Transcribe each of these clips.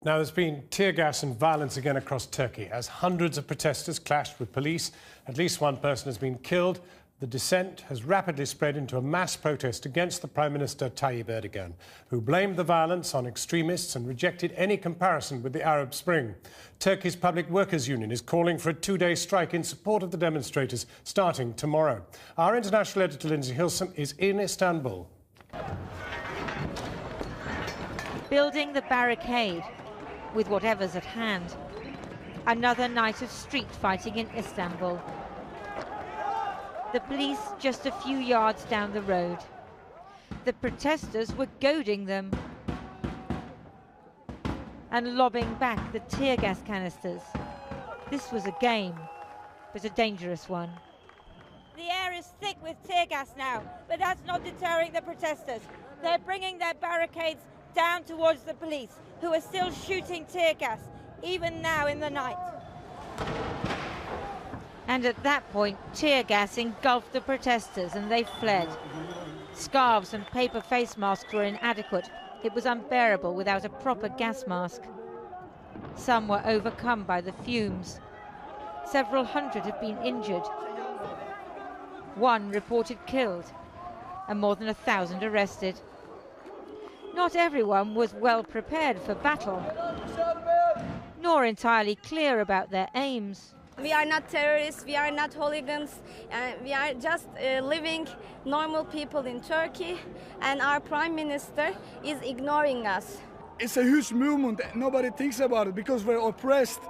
Now, there's been tear gas and violence again across Turkey as hundreds of protesters clashed with police. At least one person has been killed. The dissent has rapidly spread into a mass protest against the Prime Minister Tayyip Erdogan, who blamed the violence on extremists and rejected any comparison with the Arab Spring. Turkey's Public Workers Union is calling for a two-day strike in support of the demonstrators starting tomorrow. Our international editor, Lindsay Hilsum, is in Istanbul. Building the barricade with whatever's at hand. Another night of street fighting in Istanbul. The police just a few yards down the road. The protesters were goading them and lobbing back the tear gas canisters. This was a game, but a dangerous one. The air is thick with tear gas now, but that's not deterring the protesters. They're bringing their barricades down towards the police, who are still shooting tear gas, even now in the night. And at that point, tear gas engulfed the protesters and they fled. Scarves and paper face masks were inadequate. It was unbearable without a proper gas mask. Some were overcome by the fumes. Several hundred have been injured. One reported killed, and more than 1,000 arrested. Not everyone was well prepared for battle, nor entirely clear about their aims. We are not terrorists, we are not hooligans, we are just living normal people in Turkey, and our Prime Minister is ignoring us. It's a huge movement, nobody thinks about it because we're oppressed,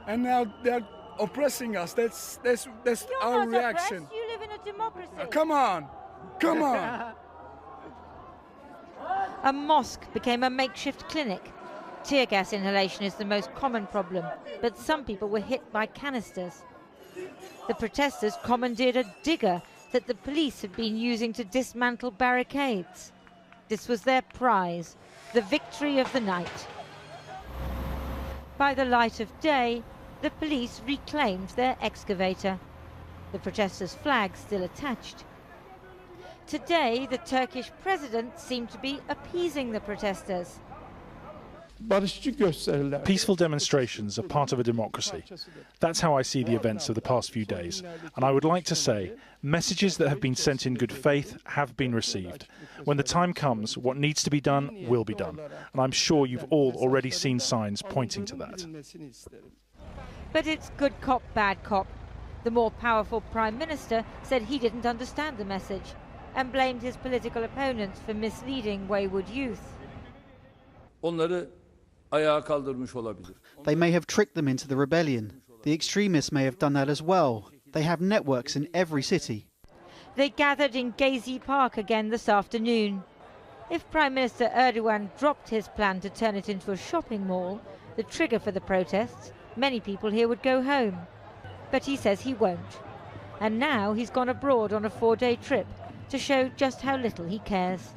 and now they're oppressing us. That's our reaction. You live in a democracy. Come on, come on. A mosque became a makeshift clinic. Tear gas inhalation is the most common problem, but some people were hit by canisters. The protesters commandeered a digger that the police had been using to dismantle barricades. This was their prize, the victory of the night. By the light of day, the police reclaimed their excavator. The protesters' flag still attached. Today, the Turkish president seemed to be appeasing the protesters. Peaceful demonstrations are part of a democracy. That's how I see the events of the past few days. And I would like to say, messages that have been sent in good faith have been received. When the time comes, what needs to be done will be done. And I'm sure you've all already seen signs pointing to that. But it's good cop, bad cop. The more powerful Prime Minister said he didn't understand the message and blamed his political opponents for misleading wayward youth. They may have tricked them into the rebellion. The extremists may have done that as well. They have networks in every city. They gathered in Gezi Park again this afternoon. If Prime Minister Erdogan dropped his plan to turn it into a shopping mall, the trigger for the protests, many people here would go home. But he says he won't. And now he's gone abroad on a 4-day trip to show just how little he cares.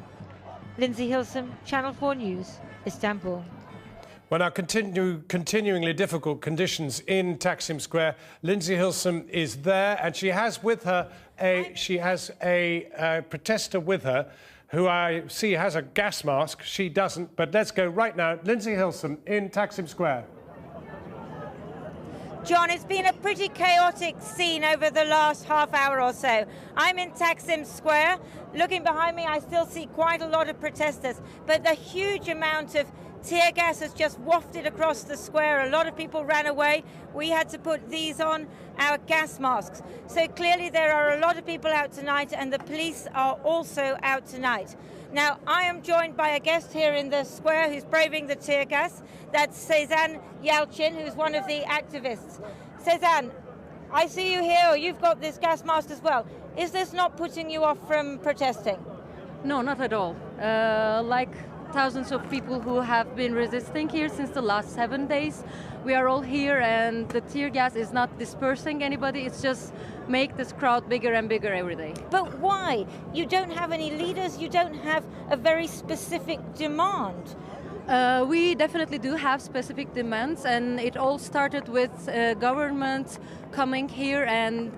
Lindsay Hilsum, Channel 4 News, Istanbul. Well, now, continuingly difficult conditions in Taksim Square. Lindsay Hilsum is there, and she has with her a protester with her who I see has a gas mask. She doesn't, but let's go right now. Lindsay Hilsum in Taksim Square. John, it's been a pretty chaotic scene over the last half hour or so. I'm in Taksim Square. Looking behind me, I still see quite a lot of protesters, but the huge amount of tear gas has just wafted across the square. A lot of people ran away. We had to put these on, our gas masks. So clearly there are a lot of people out tonight, and the police are also out tonight. Now, I am joined by a guest here in the square who's braving the tear gas. That's Sezen Yalçın, who's one of the activists. Sezen, I see you here, or you've got this gas mask as well. Is this not putting you off from protesting? No, not at all. Like thousands of people who have been resisting here since the last 7 days, we are all here, and the tear gas is not dispersing anybody. It's just make this crowd bigger and bigger every day. But why? You don't have any leaders, you don't have a very specific demand. We definitely do have specific demands, and it all started with government coming here and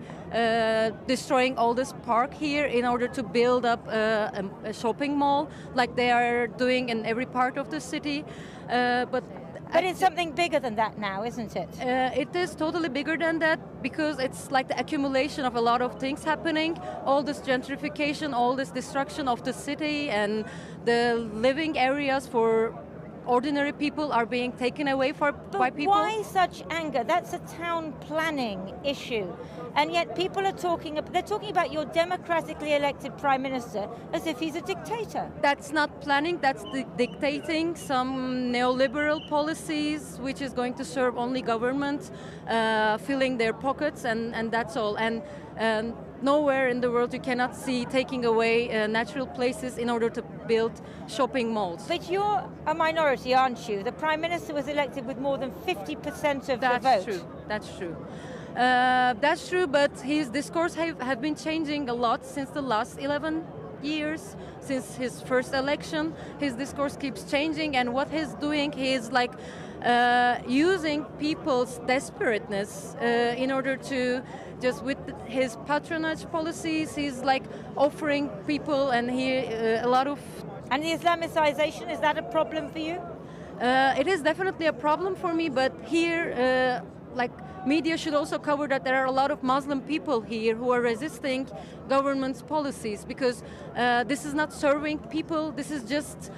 destroying all this park here in order to build up a shopping mall like they are doing in every part of the city. But But it's something bigger than that now, isn't it? It is totally bigger than that because it's like the accumulation of a lot of things happening. All this gentrification, all this destruction of the city, and the living areas for ordinary people are being taken away by people. Why such anger? That's a town planning issue. And yet people are talking about your democratically elected prime minister as if he's a dictator. That's not planning, that's dictating some neoliberal policies which is going to serve only government, filling their pockets, and that's all. And nowhere in the world you cannot see taking away natural places in order to build shopping malls. But you're a minority, aren't you? The Prime Minister was elected with more than 50% of the vote. That's true, that's true. That's true, but his discourse have been changing a lot since the last 11 years, since his first election. His discourse keeps changing, and what he's doing, he's like using people's desperateness in order to just with his patronage policies, he's like offering people and a lot of... And the Islamicization, is that a problem for you? It is definitely a problem for me, but here, like, media should also cover that there are a lot of Muslim people here who are resisting government's policies because this is not serving people, this is just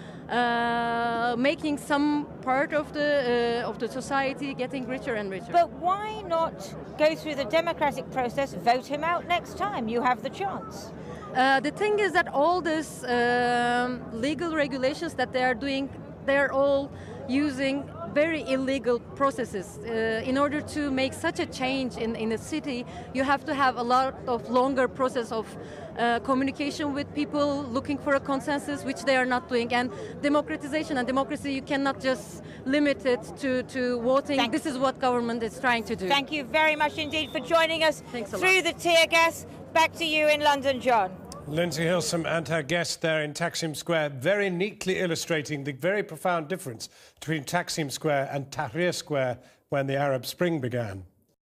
making some part of the society getting richer and richer. But why not go through the democratic process, vote him out next time? You have the chance. The thing is that all these legal regulations that they are doing, they're all using very illegal processes. In order to make such a change in a city, you have to have a lot of longer process of communication with people, looking for a consensus, which they are not doing. And democratization and democracy, you cannot just limit it to voting. This is what government is trying to do. Thank you very much indeed for joining us through the tear gas. Back to you in London, John. Lindsay Hilsum and her guest there in Taksim Square, very neatly illustrating the very profound difference between Taksim Square and Tahrir Square when the Arab Spring began.